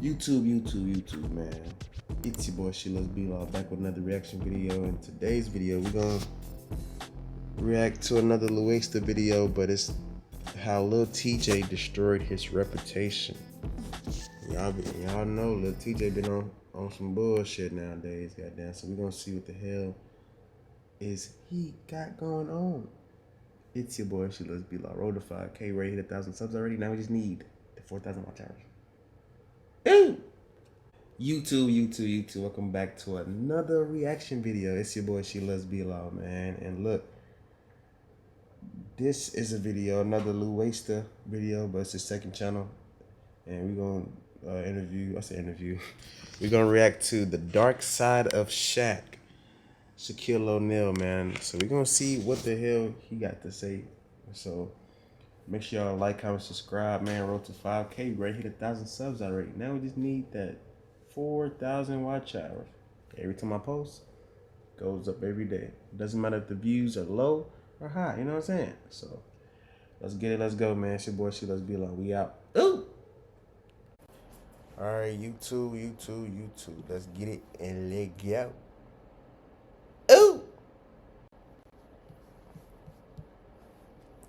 YouTube, man. It's your boy Let's Be Law back with another reaction video. In today's video, we're gonna react to another Louaista video, but it's how Lil Tjay destroyed his reputation. Y'all know Lil Tjay been on some bullshit nowadays, goddamn. So we're gonna see what the hell is he got going on. It's your boy Let's Be Law. Roll to 5K, ready to hit 1,000 subs already. Now we just need the 4,000 watch hours. Ooh! YouTube, welcome back to another reaction video. It's your boy Let's Be Law, man. And look, this is a video, another Louaista video, but it's his second channel. And we're gonna we're gonna react to The Dark Side of Shaq, Shaquille O'Neal, man. So we're gonna see what the hell he got to say. So make sure y'all like, comment, subscribe, man. Roll to 5K, ready to hit 1,000 subs already. Now we just need that 4,000 watch hours. Every time I post, goes up every day. Doesn't matter if the views are low or high, you know what I'm saying? So let's get it, let's go, man. It's your boy Let's Be Law. We out. Ooh! Alright, YouTube. Let's get it and let go. Ooh!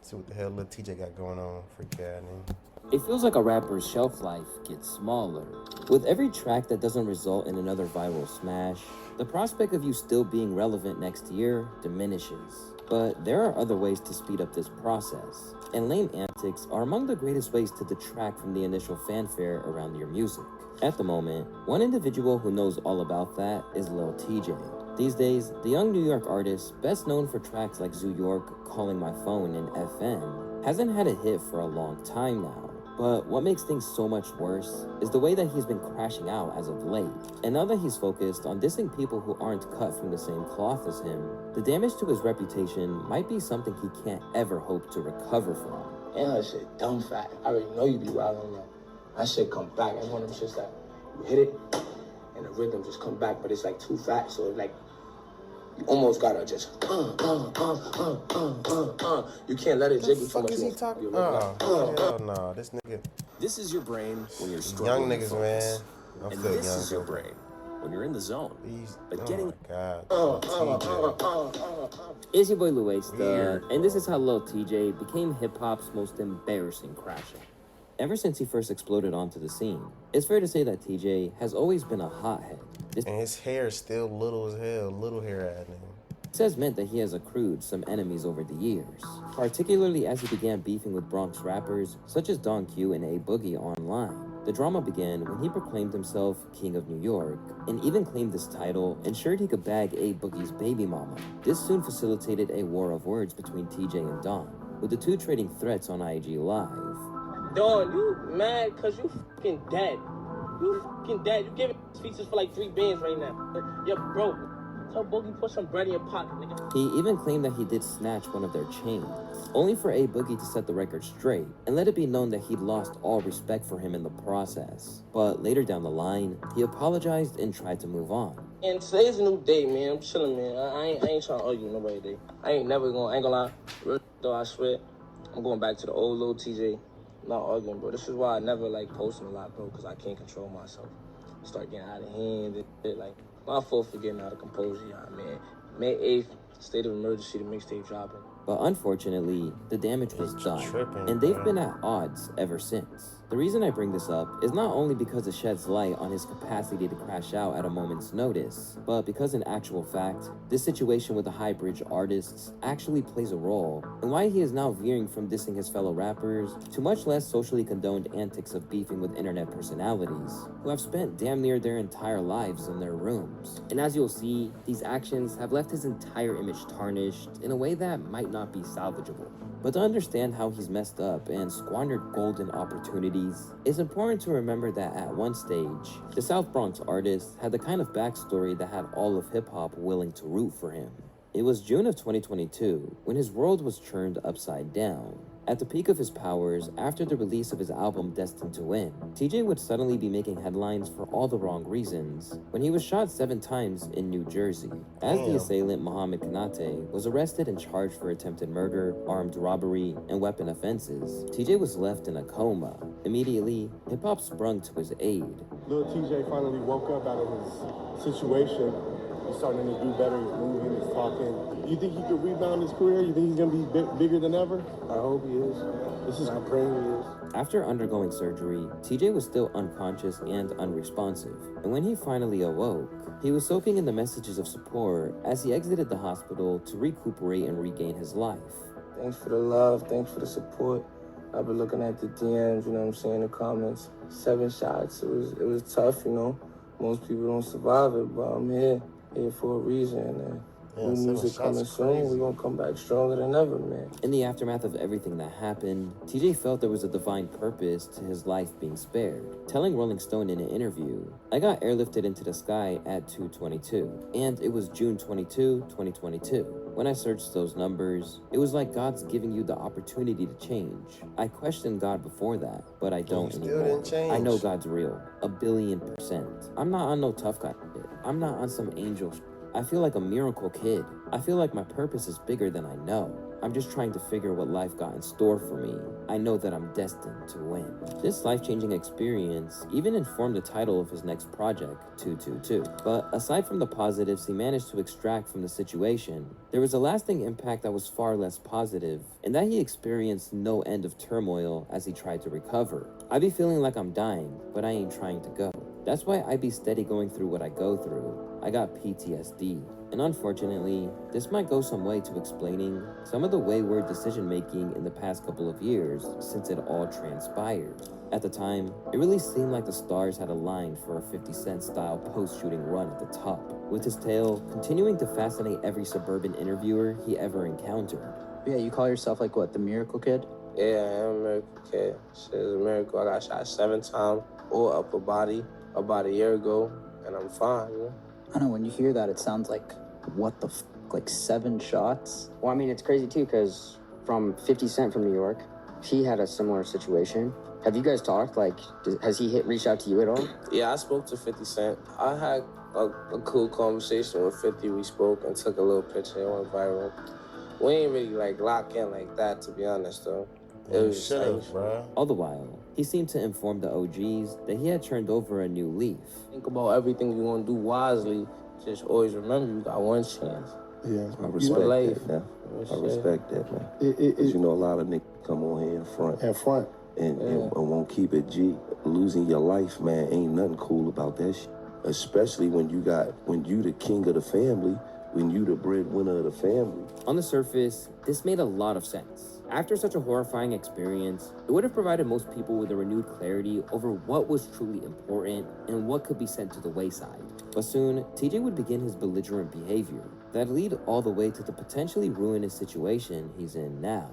See what the hell Lil Tjay got going on, freak out, man. It feels like a rapper's shelf life gets smaller. With every track that doesn't result in another viral smash, the prospect of you still being relevant next year diminishes. But there are other ways to speed up this process, and lame antics are among the greatest ways to detract from the initial fanfare around your music. At the moment, one individual who knows all about that is Lil Tjay. These days, the young New York artist, best known for tracks like Zoo York, Calling My Phone, and FN, hasn't had a hit for a long time now. But what makes things so much worse is the way that he's been crashing out as of late. And now that he's focused on dissing people who aren't cut from the same cloth as him, the damage to his reputation might be something he can't ever hope to recover from. And that shit dumb fat. I already know you be wild on that. That shit come back. That's one of them shits that you hit it and the rhythm just come back, but it's like too fat, so it's like you almost gotta just You can't let it jiggle too much. Is he talking? Hell no, this nigga. This is your brain when you're Young struggling. niggas, man. And this is your brain when you're in the zone. But getting my God. It's your boy Louaista, and this is how Lil Tjay became hip-hop's most embarrassing crasher. Ever since he first exploded onto the scene, it's fair to say that Tjay has always been a hothead. And his hair is still little as hell, little hair at him. This has meant that he has accrued some enemies over the years, particularly as he began beefing with Bronx rappers such as Don Q and A Boogie online. The drama began when he proclaimed himself King of New York, and even claimed this title ensured he could bag A Boogie's baby mama. This soon facilitated a war of words between Tjay and Don, with the two trading threats on IG Live. Don, you mad cause you fucking dead. You fucking dead. You giving speeches for like 3 bands right now. You're broke. Tell Boogie put some bread in your pocket, nigga. He even claimed that he did snatch one of their chains, only for A Boogie to set the record straight and let it be known that he'd lost all respect for him in the process. But later down the line, he apologized and tried to move on. And today's a new day, man. I'm chilling, man. I ain't trying to argue with nobody today. I ain't gonna lie. Real though, I swear. I'm going back to the old Lil Tjay. Not arguing, bro. This is why I never like posting a lot, bro, because I can't control myself. Start getting out of hand and shit. Like, my fault for getting out of composure, y'all, man. May 8th, state of emergency, the mixtape dropping. But unfortunately, the damage was done, tripping, and they've bro. been at odds ever since. The reason I bring this up is not only because it sheds light on his capacity to crash out at a moment's notice, but because in actual fact, this situation with the High Bridge artists actually plays a role in why he is now veering from dissing his fellow rappers to much less socially condoned antics of beefing with internet personalities who have spent damn near their entire lives in their rooms. And as you'll see, these actions have left his entire image tarnished in a way that might not be salvageable. But to understand how he's messed up and squandered golden opportunities, it's important to remember that at one stage, the South Bronx artist had the kind of backstory that had all of hip-hop willing to root for him. It was June of 2022 when his world was turned upside down. At the peak of his powers, after the release of his album Destined to Win, TJ would suddenly be making headlines for all the wrong reasons when he was shot 7 times in New Jersey. As the assailant Mohammed Kanate was arrested and charged for attempted murder, armed robbery, and weapon offenses, TJ was left in a coma. Immediately, hip-hop sprung to his aid. Lil Tjay finally woke up out of his situation. He's starting to do better. He's moving, he's talking. You think he could rebound his career? You think he's going to be bigger than ever? I hope he is. I'm praying he is. After undergoing surgery, TJ was still unconscious and unresponsive. And when he finally awoke, he was soaking in the messages of support as he exited the hospital to recuperate and regain his life. Thanks for the love. Thanks for the support. I've been looking at the DMs, you know what I'm saying, the comments. 7 shots. It was tough, you know. Most people don't survive it, but I'm here for a reason. And new music coming soon. We're gonna come back stronger than ever, man. In the aftermath of everything that happened, TJ felt there was a divine purpose to his life being spared, telling Rolling Stone in an interview, "I got airlifted into the sky at 2:22, and it was June 22, 2022. When I searched those numbers, it was like God's giving you the opportunity to change. I questioned God before that, but I don't anymore. I know God's real, 1,000,000,000%. I'm not on no tough guy shit. I'm not on some angel shit. I feel like a miracle kid. I feel like my purpose is bigger than I know. I'm just trying to figure what life got in store for me. I know that I'm destined to win." This life-changing experience even informed the title of his next project, 222. But aside from the positives he managed to extract from the situation, there was a lasting impact that was far less positive, and that he experienced no end of turmoil as he tried to recover. "I be feeling like I'm dying, but I ain't trying to go. That's why I be steady going through what I go through. I got PTSD. And unfortunately, this might go some way to explaining some of the wayward decision-making in the past couple of years since it all transpired. At the time, it really seemed like the stars had aligned for a 50 Cent-style post-shooting run at the top, with his tale continuing to fascinate every suburban interviewer he ever encountered." Yeah, you call yourself like what, the miracle kid? Yeah, I am a miracle kid. Shit is a miracle. I got shot 7 times, all upper body, about a year ago, and I'm fine, you know? I know, when you hear that, it sounds like, what the like 7 shots? Well, I mean, it's crazy too, because from 50 Cent from New York, he had a similar situation. Have you guys talked? Like, has he reached out to you at all? Yeah, I spoke to 50 Cent. I had a cool conversation with 50. We spoke and took a little picture. It went viral. We ain't really like lock in like that, to be honest, though. It was just bro. All the while, he seemed to inform the OGs that he had turned over a new leaf. Think about everything you're gonna do wisely. Just always remember you got one chance. Yeah, I One respect life. that, man. Real I shit. respect that, man. Because you know, a lot of niggas come on here in front. And won't keep it G. Losing your life, man, ain't nothing cool about that shit. Especially when you the king of the family, when you the breadwinner of the family. On the surface, this made a lot of sense. After such a horrifying experience, it would have provided most people with a renewed clarity over what was truly important and what could be sent to the wayside. But soon, TJ would begin his belligerent behavior that'd lead all the way to the potentially ruinous situation he's in now.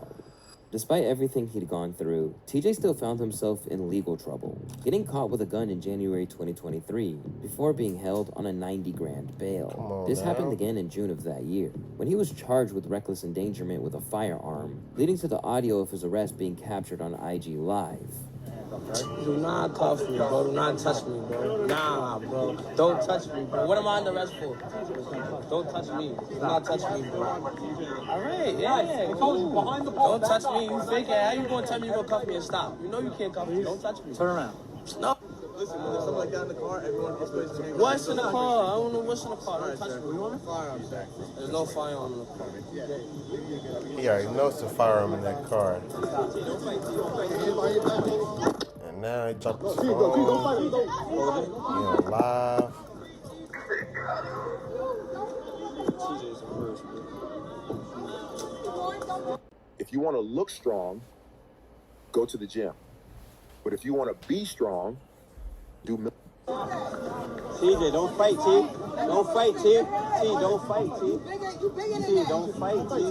Despite everything he'd gone through, TJ still found himself in legal trouble, getting caught with a gun in January 2023 before being held on a 90 grand bail. This happened again in June of that year, when he was charged with reckless endangerment with a firearm, leading to the audio of his arrest being captured on IG Live. Do not cuff me, bro. Do not touch me, bro. Nah, bro. Don't touch me, bro. What am I under arrest for? Don't touch me. Do not touch me, bro. All right, yeah. Cool. Don't touch me. You fake it. How you gonna tell me you gonna cuff me and stop? You know you can't cuff me. Don't touch me. Turn around. No. Listen, when there's something like that in the car, everyone gets supposed to hang What's in the car? I don't know what's in the car. Don't touch me. firearms back. There's no firearm in the car. He already knows the firearm in that car. And now he dropped his phone. He on live. If you want to look strong, go to the gym. But if you want to be strong, do TJ, don't fight, T. Don't fight, T. T, don't fight, T. T, don't fight, T.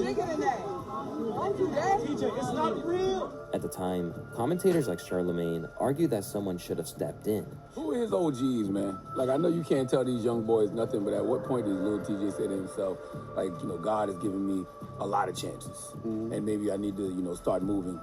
TJ, it's not real. At the time, commentators like Charlemagne argued that someone should have stepped in. Who is OGs, man? Like, I know you can't tell these young boys nothing, but at what point does Lil Tjay say to himself, like, God has given me a lot of chances, and maybe I need to, start moving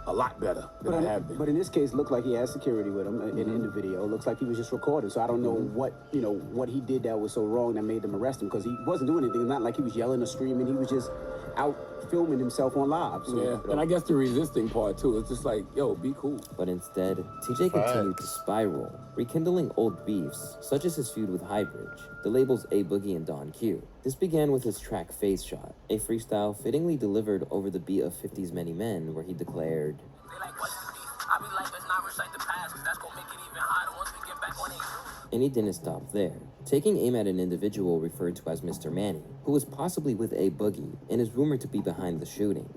a lot better than I have been. But in this case, it looked like he had security with him in the video. It looks like he was just recording. So I don't know what he did that was so wrong that made them arrest him, because he wasn't doing anything. It's not like he was yelling or screaming. He was just out filming himself on live. So, yeah, and I guess the resisting part too. It's just like, yo, be cool. But instead, TJ continued to spiral, rekindling old beefs, such as his feud with Highbridge, the labels A Boogie and Don Q. This began with his track Face Shot, a freestyle fittingly delivered over the beat of 50's Many Men, where he declared, and he didn't stop there, taking aim at an individual referred to as Mr. Manny, who was possibly with A Boogie and is rumored to be behind the shooting.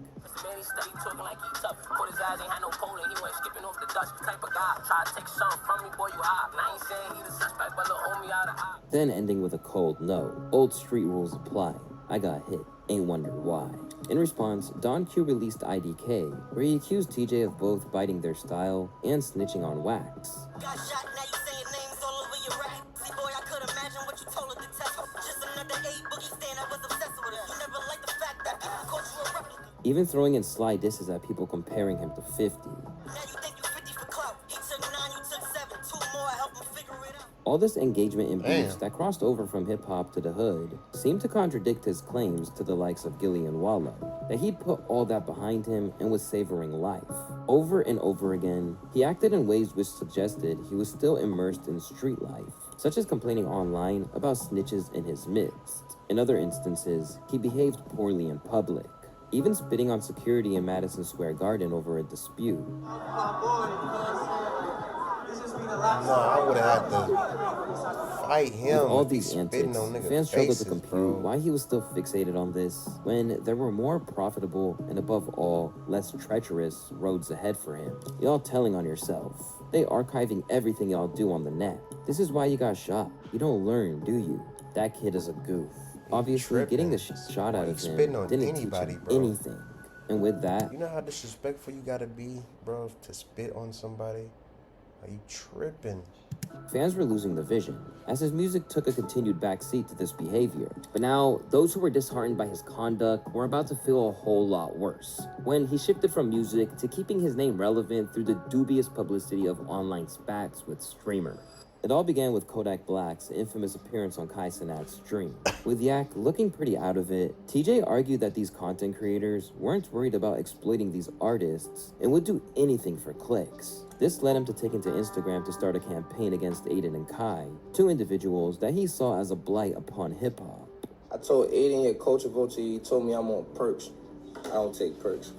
Then ending with a cold no. Old street rules apply. I got hit. Ain't wondered why. In response, Don Q released IDK, where he accused TJ of both biting their style and snitching on Wax. Got shot, now you saying names all over your rap. See, boy, I could imagine what you told her to test. Just another A Boogie stand, I was obsessed with her. You never liked the fact that people called you a replica. Even throwing in sly disses at people comparing him to 50. Now you think you 50 for clout. He took 9, you took 7. 2 more, help him figure it out. All this engagement in beefs that crossed over from hip-hop to the hood seemed to contradict his claims to the likes of Gilly and Wallow, that he'd put all that behind him and was savoring life. Over and over again, he acted in ways which suggested he was still immersed in street life, such as complaining online about snitches in his midst. In other instances, he behaved poorly in public, even spitting on security in Madison Square Garden over a dispute. No, I would have had to fight him. With all these antics, fans struggled to faces, compute why he was still fixated on this when there were more profitable and, above all, less treacherous roads ahead for him. Y'all telling on yourself. They archiving everything y'all do on the net. This is why you got shot. You don't learn, do you? That kid is a goof. Obviously, getting the shot out of him didn't teach him anything. And with that, you know how disrespectful you gotta be, bro, to spit on somebody? Are you tripping? Fans were losing the vision, as his music took a continued backseat to this behavior. But now, those who were disheartened by his conduct were about to feel a whole lot worse, when he shifted from music to keeping his name relevant through the dubious publicity of online spats with streamers. It all began with Kodak Black's infamous appearance on Kai Cenat's stream. With Yak looking pretty out of it, TJ argued that these content creators weren't worried about exploiting these artists and would do anything for clicks. This led him to take to Instagram to start a campaign against Aiden and Kai, two individuals that he saw as a blight upon hip-hop. I told Aiden, your culture vulture, he told me I'm on perks. I don't take perks.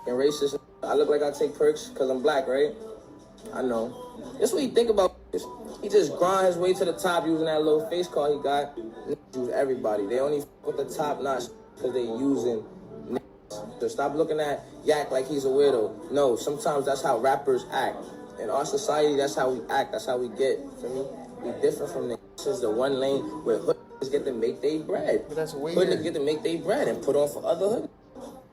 And racist, I look like I take perks because I'm black, right? I know. That's what you think about this. He just grind his way to the top using that little face card he got. Use everybody. They only with the top notch because they using. So stop looking at Yak like he's a weirdo. No, sometimes that's how rappers act. In our society, that's how we act. That's how we get. For me, we different from the. This is the one lane where hood get to make their bread. But that's weird. Hood get to make their bread and put on for other hood.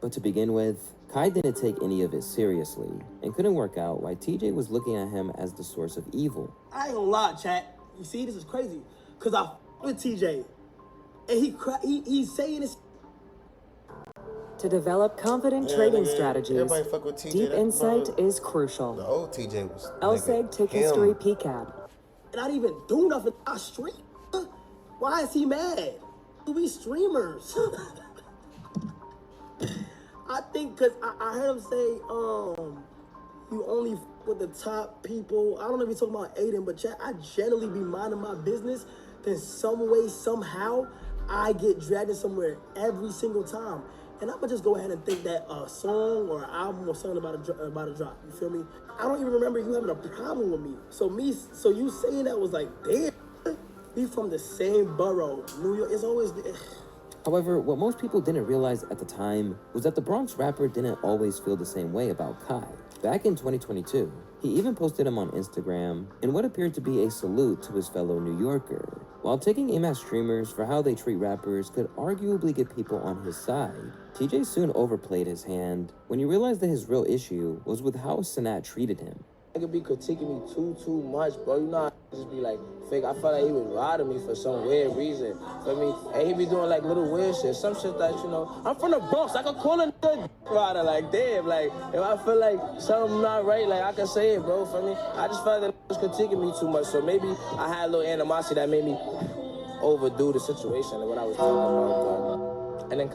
But to begin with, Kai didn't take any of it seriously and couldn't work out why TJ was looking at him as the source of evil. I ain't gonna lie, chat. You see, this is crazy. Cause I with TJ, and he's saying this. To develop confident trading strategies, deep insight is crucial. The old TJ was LSEG Tick History PCAP. And I didn't even do nothing. I stream. Why is he mad? We streamers. I think because I heard him say, you only with the top people. I don't know if you're talking about Aiden, but chat, I generally be minding my business. Then some way, somehow, I get dragged in somewhere every single time. And I'm gonna just go ahead and think that a song or an album or something about a drop. You feel me? I don't even remember you having a problem with me. So you saying that was like, damn, we from the same borough, New York. It's always. However, what most people didn't realize at the time was that the Bronx rapper didn't always feel the same way about Kai. Back in 2022, he even posted him on Instagram in what appeared to be a salute to his fellow New Yorker. While taking aim at streamers for how they treat rappers could arguably get people on his side, TJ soon overplayed his hand when he realized that his real issue was with how Sanat treated him. He could be critiquing me too much, bro. You know, I just be like, fake. I felt like he was riding me for some weird reason. Feel me? And he be doing like little weird shit, some shit that, you know, I'm from the Bronx. I could call a nigga rider. Like, damn, like, if I feel like something not right, like, I can say it, bro. Feel me? I just felt like he was critiquing me too much. So maybe I had a little animosity that made me overdo the situation and what I was talking about. And then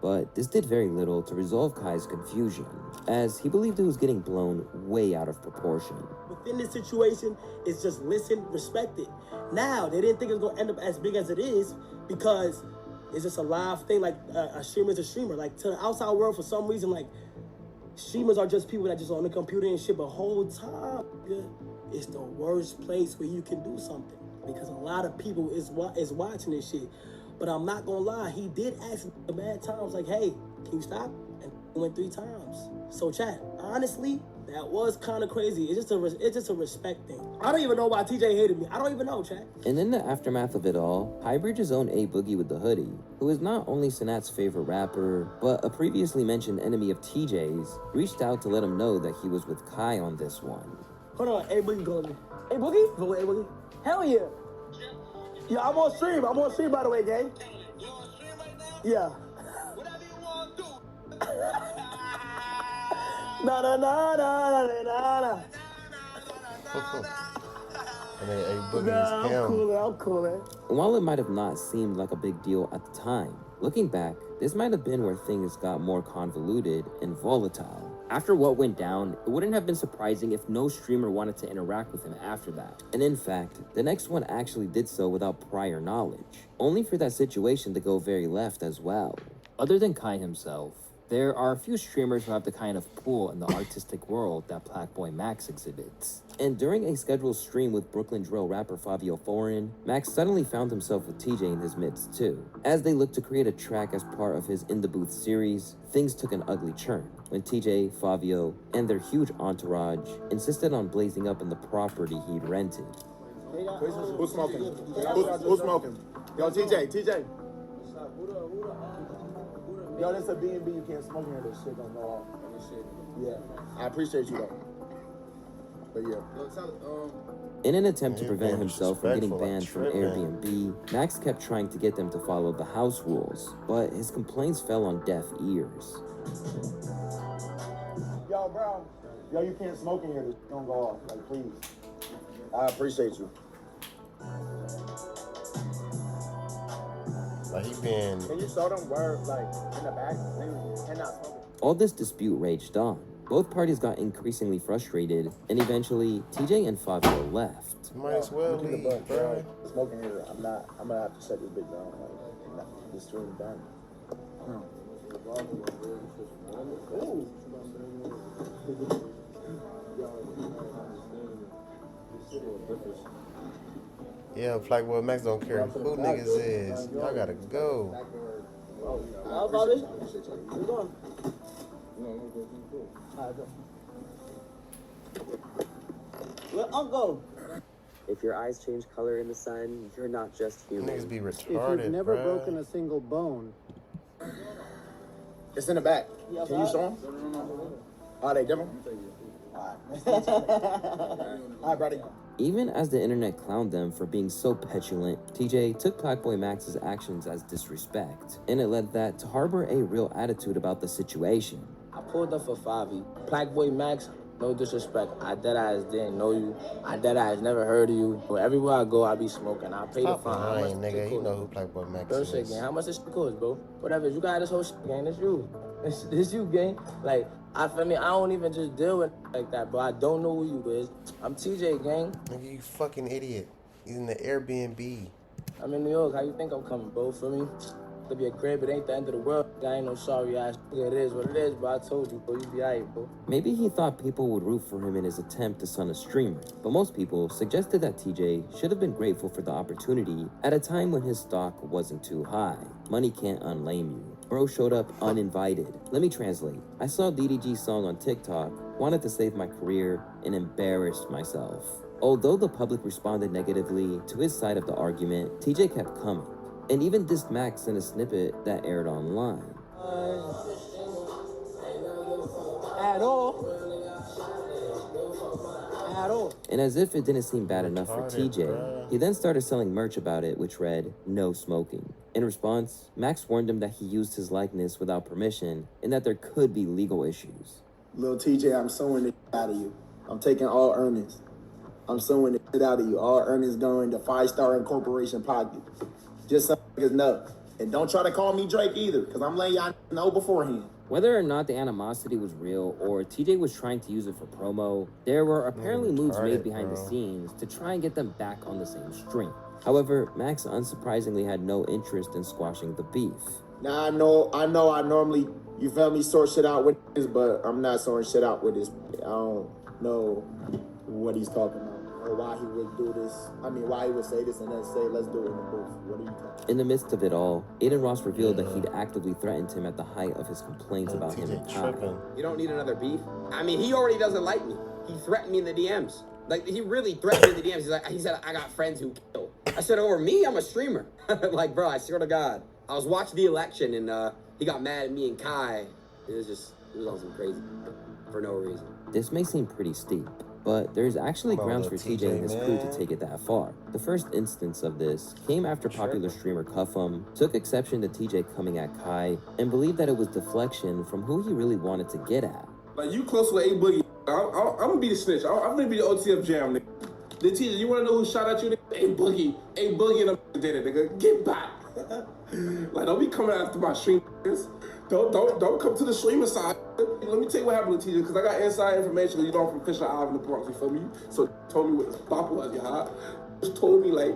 But this did very little to resolve Kai's confusion, as he believed it was getting blown way out of proportion. Within this situation, it's just listen, respect it. Now, they didn't think it was going to end up as big as it is because it's just a live thing. Like, a streamer's a streamer. Like, to the outside world, for some reason, like, streamers are just people that just on the computer and shit. But whole time, it's the worst place where you can do something because a lot of people is watching this shit. But I'm not gonna lie, he did ask a bad times, like, hey, can you stop? And he went 3 times. So chat, honestly, that was kind of crazy. It's just a respect thing. I don't even know why TJ hated me. I don't even know, chat. And in the aftermath of it all, Highbridge's own A Boogie with the hoodie, who is not only Sanat's favorite rapper, but a previously mentioned enemy of TJ's, reached out to let him know that he was with Kai on this one. Hold on, A Boogie calling me. A Boogie? Go with A Boogie. Hell yeah. Yeah, I'm on stream. I'm on stream, by the way, gang. You on stream right now? Yeah. Whatever you want to do. And then A Boogie is him. I'm cool. And while it might have not seemed like a big deal at the time, looking back, this might have been where things got more convoluted and volatile. After what went down, it wouldn't have been surprising if no streamer wanted to interact with him after that. And in fact, the next one actually did so without prior knowledge, only for that situation to go very left as well. Other than Kai himself, there are a few streamers who have the kind of pull in the artistic world that Blackboy Max exhibits. And during a scheduled stream with Brooklyn drill rapper Fabio Foreign, Max suddenly found himself with TJ in his midst too. As they looked to create a track as part of his In the Booth series, things took an ugly turn when TJ, Fabio, and their huge entourage insisted on blazing up in the property he'd rented. Who's smoking? Who's smoking? Yo, TJ. Yo, this a B&B. You can't smoke in here. This shit don't go off. Yeah, I appreciate you though. But yeah. In an attempt to prevent himself from getting banned from Airbnb, Max kept trying to get them to follow the house rules, but his complaints fell on deaf ears. Yo, bro. Yo, you can't smoke in here. This don't go off. Like, please. I appreciate you. Like, he been... Can you show them where, like, in the back? They cannot smoke. All this dispute raged on. Both parties got increasingly frustrated, and eventually, TJ and Fabio left. Might as well leave, bro. Smoking here, I'm gonna have to shut this bitch down. Like, this stream done. Yeah, Blackboy Max don't care who niggas is. Y'all gotta go. How about this? Where you going? Let Uncle. If your eyes change color in the sun, you're not just human. Niggas be retarded, If you've never bruh. broken a single bone. It's in the back. Can you show them? Are they different? Alright, buddy. Even as the internet clowned them for being so petulant, TJ took Blackboy Max's actions as disrespect, and it led that to harbor a real attitude about the situation. I pulled up for Favi. Blackboy Max, no disrespect. I deadass didn't know you. I deadass never heard of you. But everywhere I go, I be smoking. I pay the Stop fine. How lying, much nigga. it You cost? know who Blackboy Max Real is. shit, gang. How much this shit cost, bro? Whatever. You got this whole shit, gang. It's you. It's you, gang. Like, I don't even just deal with like that, bro. I don't know who you is. I'm TJ, gang. Nigga, you fucking idiot. He's in the Airbnb. I'm in New York. How you think I'm coming, bro? For me? To be a crib, it ain't the end of the world. I ain't no sorry ass. It is what it is, bro. I told you, bro. You be alright, bro. Maybe he thought people would root for him in his attempt to sun a streamer, but most people suggested that TJ should have been grateful for the opportunity at a time when his stock wasn't too high. Money can't unlame you. Bro showed up uninvited. Let me translate. I saw DDG's song on TikTok, wanted to save my career, and embarrassed myself. Although the public responded negatively to his side of the argument, TJ kept coming, and even dissed Max in a snippet that aired online. At all. And as if it didn't seem bad enough for TJ, he then started selling merch about it, which read, "No smoking." In response, Max warned him that he used his likeness without permission and that there could be legal issues. Lil Tjay, I'm suing the out of you. I'm taking all earnings. I'm suing the shit out of you. All earnings going to 5-Star Incorporation pocket. Just so niggas know. And don't try to call me Drake either, because I'm letting y'all know beforehand. Whether or not the animosity was real or TJ was trying to use it for promo, there were apparently moves made behind the scenes to try and get them back on the same string. However, Max unsurprisingly had no interest in squashing the beef. Now I know I normally, you feel me, sort shit out with this, but I'm not sorting shit out with this. I don't know what he's talking about or why he would do this. I mean, why he would say this and then say, let's do it in the booth. What are you talking about? In the midst of it all, Aiden Ross revealed that he'd actively threatened him at the height of his complaints about him and Kai. You don't need another beef. I mean, he already doesn't like me. He threatened me in the DMs. Like, he really threatened me in the DMs. He said, I got friends who kill. I said, over me? I'm a streamer. Like, bro, I swear to God. I was watching the election and he got mad at me and Kai. It was on some crazy for no reason. This may seem pretty steep, but there's actually grounds for TJ and his crew to take it that far. The first instance of this came after popular streamer Cuffum took exception to TJ coming at Kai and believed that it was deflection from who he really wanted to get at. Like, you close with A Boogie, I'm gonna be the snitch. I'm gonna be the OTF jam, nigga. The teacher, you wanna know who shot at you, nigga? A Boogie and them did it, nigga. Get back. Like, don't be coming after my stream, niggas. Don't come to the streamer side. Let me tell you what happened to TJ, because I got inside information. You know, I'm from Fisher Island in the Bronx, you feel me? So told me what his pop was, y'all. Just told me like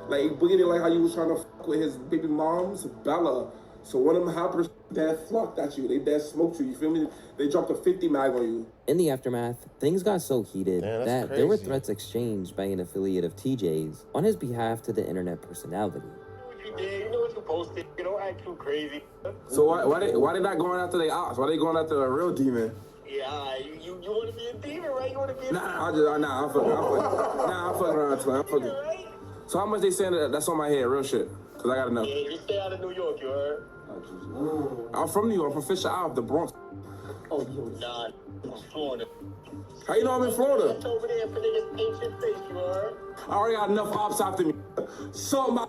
Boogie didn't like how you was trying to fuck with his baby mom's Bella. So one of them hoppers dead flocked at you. They dead smoked you feel me? They dropped a 50 mag on you. In the aftermath, things got so heated that there were threats exchanged by an affiliate of TJ's on his behalf to the internet personality. You know what you posted. You don't act too crazy. So why they not going after their ops? Why they going after a real demon? Yeah, you want to be a demon, right? You want to be a demon? I'm fucking around, twin. I'm fucking. So how much they saying that's on my head? Real shit. Because I got to know. Yeah, you stay out of New York, you heard? I'm from New York. I'm from Fisher Island, the Bronx. Oh, you nah, I'm Florida. How you know I'm in Florida? It's over there for niggas ancient face, you heard? I already got enough ops after me. So my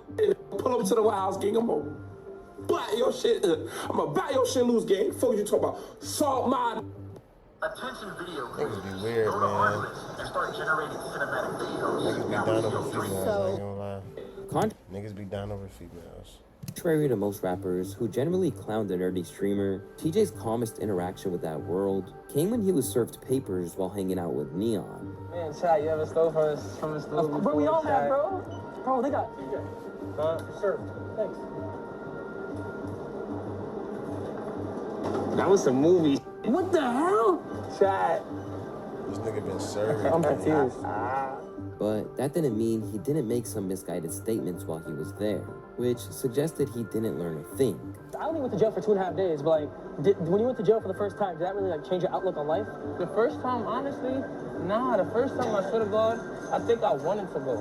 pull up to the White House, gang. I'm gonna buy your shit. I'm gonna buy your shit, loose gang. Fuck you talking about? Salt my. Attention video Niggas be weird, man. and start generating cinematic videos. Niggas be down over females, I ain't gonna lie. Niggas be down over females. Contrary to most rappers who generally clown the nerdy streamer, TJ's calmest interaction with that world came when he was served papers while hanging out with Neon. Man, chat, you ever stole from the store? Bro, we all have, bro. Bro, they got served. Thanks. That was some movie. What the hell? Chat. This nigga been served. I'm confused. But that didn't mean he didn't make some misguided statements while he was there, which suggested he didn't learn a thing. I only went to jail for 2.5 days, but like, when you went to jail for the first time, did that really like change your outlook on life? The first time, honestly, nah. The first time, I swear to God, I think I wanted to go.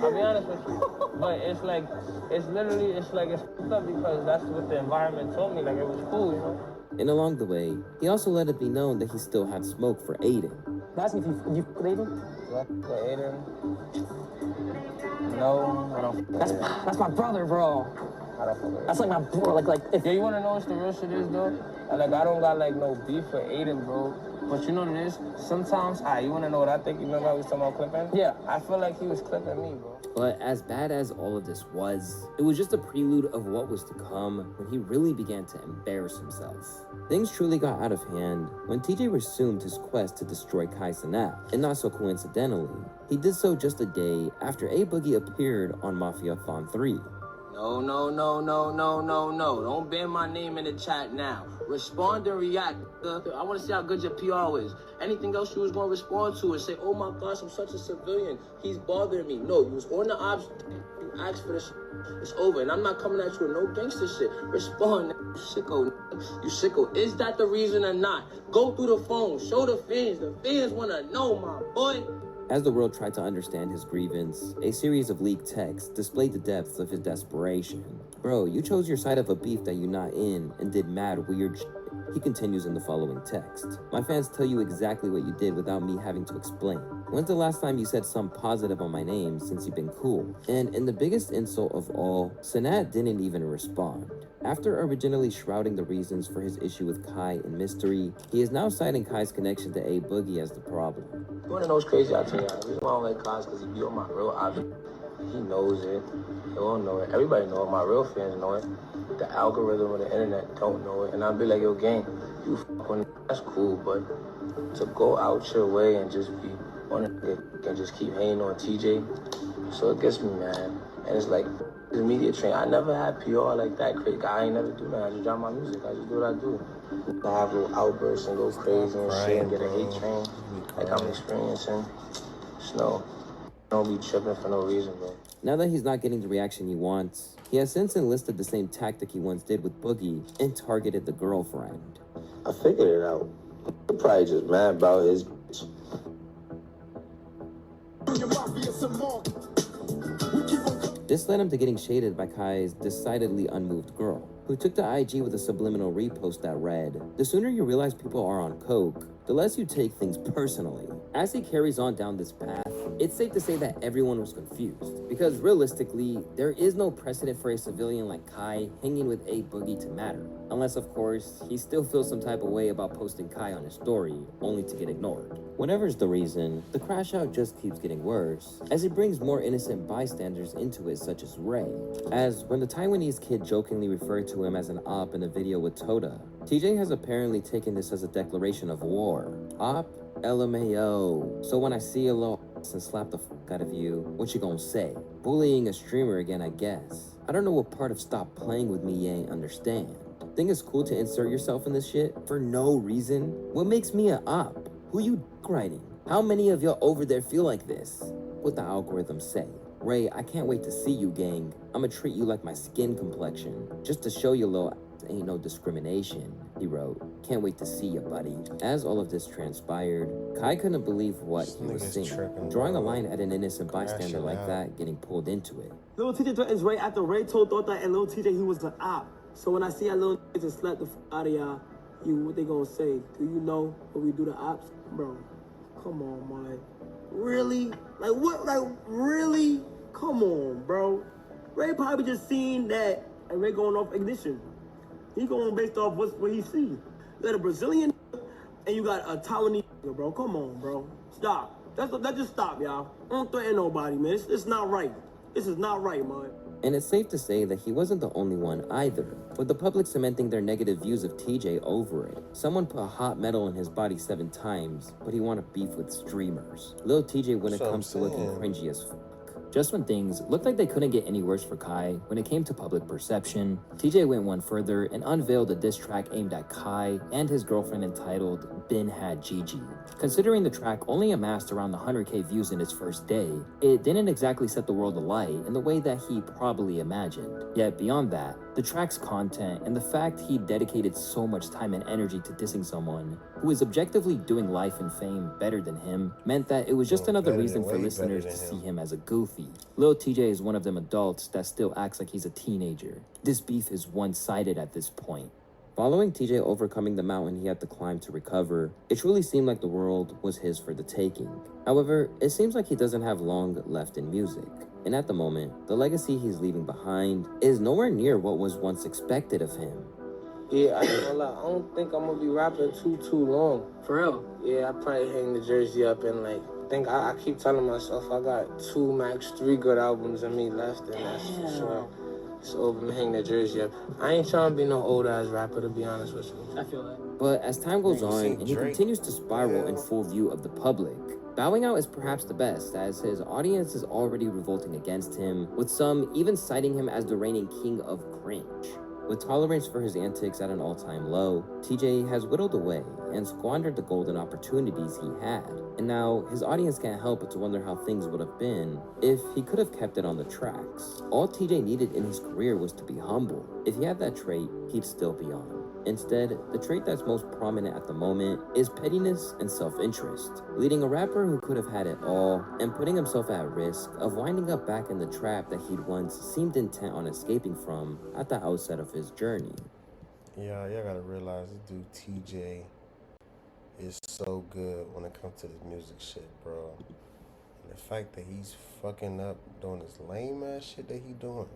I'll be honest with you. But it's like, it's fucked up because that's what the environment told me. Like, it was cool, you know? And along the way, he also let it be known that he still had smoke for Aiden. That's if you with Aiden? Do I for Aiden? No, I don't. That's my brother, bro. I don't fuck with That's like my bro. Like if yeah, you wanna know what the real shit is though? Like I don't got like no beef with Aiden, bro. But you know what it is? Sometimes, you wanna know what I think? You remember how we was talking about clipping? Yeah. I feel like he was clipping me, bro. But as bad as all of this was, it was just a prelude of what was to come when he really began to embarrass himself. Things truly got out of hand when TJ resumed his quest to destroy Kai Cenat, and not so coincidentally, he did so just a day after A Boogie appeared on Mafia-thon 3. No. Don't ban my name in the chat now. Respond and react. I want to see how good your PR is. Anything else you was going to respond to and say, oh my gosh, I'm such a civilian. He's bothering me. No, you was on the ops. You asked for this. It's over. And I'm not coming at you with no gangster shit. Respond, you sicko. You sicko. Is that the reason or not? Go through the phone. Show the fans. The fans want to know, my boy. As the world tried to understand his grievance, a series of leaked texts displayed the depths of his desperation. Bro, you chose your side of a beef that you're not in and did mad weird shit. He continues in the following text. My fans tell you exactly what you did without me having to explain. When's the last time you said something positive on my name since you've been cool? And in the biggest insult of all, Sanat didn't even respond. After originally shrouding the reasons for his issue with Kai in mystery, he is now citing Kai's connection to A Boogie as the problem. You wanna know what's crazy? I'll tell you. The reason why I don't like Kai is because he be on my real object. He knows it. They all know it. Everybody know it. My real fans know it. The algorithm of the internet don't know it. And I'll be like, yo, gang, you f***ing, that's cool, but to go out your way and just be on it and just keep hating on TJ, so it gets me mad. And it's like, the media train, I never had PR like that. I ain't never do that. I just drop my music. I just do what I do. I have little outbursts and go crazy and shit and get a hate train like I'm experiencing. Snow. Don't be tripping for no reason, bro. Now that he's not getting the reaction he wants, he has since enlisted the same tactic he once did with Boogie and targeted the girlfriend. I figured it out. You're probably just mad about his bitch. This led him to getting shaded by Kai's decidedly unmoved girl, who took to IG with a subliminal repost that read, "The sooner you realize people are on coke, the less you take things personally." As he carries on down this path, it's safe to say that everyone was confused, because realistically, there is no precedent for a civilian like Kai hanging with A Boogie to matter. Unless, of course, he still feels some type of way about posting Kai on his story, only to get ignored. Whatever's the reason, the crash out just keeps getting worse, as it brings more innocent bystanders into it, such as Ray. As when the Taiwanese kid jokingly referred to him as an op in a video with Toda, TJ has apparently taken this as a declaration of war. Op? LMAO. So when I see a little ass and slap the fuck out of you, what you gonna say? Bullying a streamer again, I guess. I don't know what part of stop playing with me you ain't understand. Think it's cool to insert yourself in this shit for no reason? What makes me an op? Who you dick riding? How many of y'all over there feel like this? What the algorithms say. Ray, I can't wait to see you, gang. I'ma treat you like my skin complexion, just to show you little ass ain't no discrimination, he wrote. Can't wait to see you, buddy. As all of this transpired, Kai couldn't believe what he was seeing. Drawing a line at an innocent bystander like that, getting pulled into it. Lil TJ threatens Ray after Ray told Thought and Lil TJ he was an op. So when I see y'all little niggas and slap the out of y'all, what they gonna say? Do you know what we do to ops? Bro, come on, man. Really? Like what? Like really? Come on, bro. Ray probably just seen that and Ray going off ignition. He going based off what he see. You got a Brazilian and you got a Taiwanese, bro. Come on, bro. Stop. Let's just stop, y'all. Don't threaten nobody, man. It's not right. This is not right, man. And it's safe to say that he wasn't the only one either, with the public cementing their negative views of TJ over it. Someone put hot metal in his body 7 times, but he wanted beef with streamers. Lil TJ when it comes to looking cringy as fuck. Just when things looked like they couldn't get any worse for Kai, when it came to public perception, TJ went one further and unveiled a diss track aimed at Kai and his girlfriend entitled Bin Had Gigi. Considering the track only amassed around 100K views in its first day, it didn't exactly set the world alight in the way that he probably imagined. Yet beyond that, the track's content and the fact he dedicated so much time and energy to dissing someone who is objectively doing life and fame better than him meant that it was just another reason for listeners to see him as a goofy. Lil TJ is one of them adults that still acts like he's a teenager. This beef is one-sided at this point. Following TJ overcoming the mountain he had to climb to recover, it truly seemed like the world was his for the taking. However, it seems like he doesn't have long left in music. And at the moment, the legacy he's leaving behind is nowhere near what was once expected of him. Yeah, I ain't gonna lie. I don't think I'm gonna be rapping too long. For real? Yeah, I probably hang the jersey up and I keep telling myself I got 2, max 3 good albums of me left, and that's for sure. It's over. I'm hang the jersey up. I ain't trying to be no old ass rapper, to be honest with you. I feel that. But as time goes on and he continues to spiral in full view of the public, bowing out is perhaps the best, as his audience is already revolting against him, with some even citing him as the reigning king of cringe. With tolerance for his antics at an all-time low, TJ has whittled away and squandered the golden opportunities he had. And now, his audience can't help but to wonder how things would have been if he could have kept it on the tracks. All TJ needed in his career was to be humble. If he had that trait, he'd still be on. Instead, the trait that's most prominent at the moment is pettiness and self-interest, leading a rapper who could have had it all and putting himself at risk of winding up back in the trap that he'd once seemed intent on escaping from at the outset of his journey. Yeah, y'all gotta realize this dude TJ is so good when it comes to this music shit, bro. And the fact that he's fucking up doing this lame ass shit that he doing.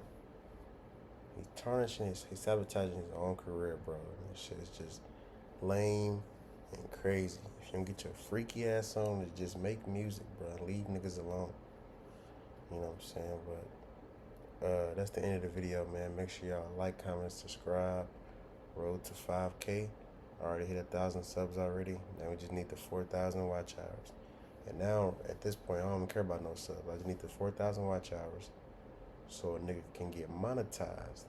He's tarnishing he's sabotaging his own career, bro. This shit is just lame and crazy. If you don't get your freaky ass on to just make music, bro, leave niggas alone. You know what I'm saying? But that's the end of the video, man. Make sure y'all like, comment, subscribe. Road to 5K. I already hit 1,000 subs already. Now we just need the 4,000 watch hours. And now, at this point, I don't even care about no subs. I just need the 4,000 watch hours so a nigga can get monetized.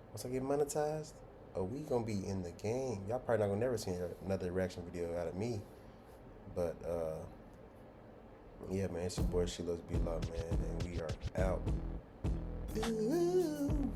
Once I get monetized, we gonna be in the game. Y'all probably not gonna never see another reaction video out of me. But, yeah, man, it's your boy, She Loves Be Love, man, and we are out. Ooh.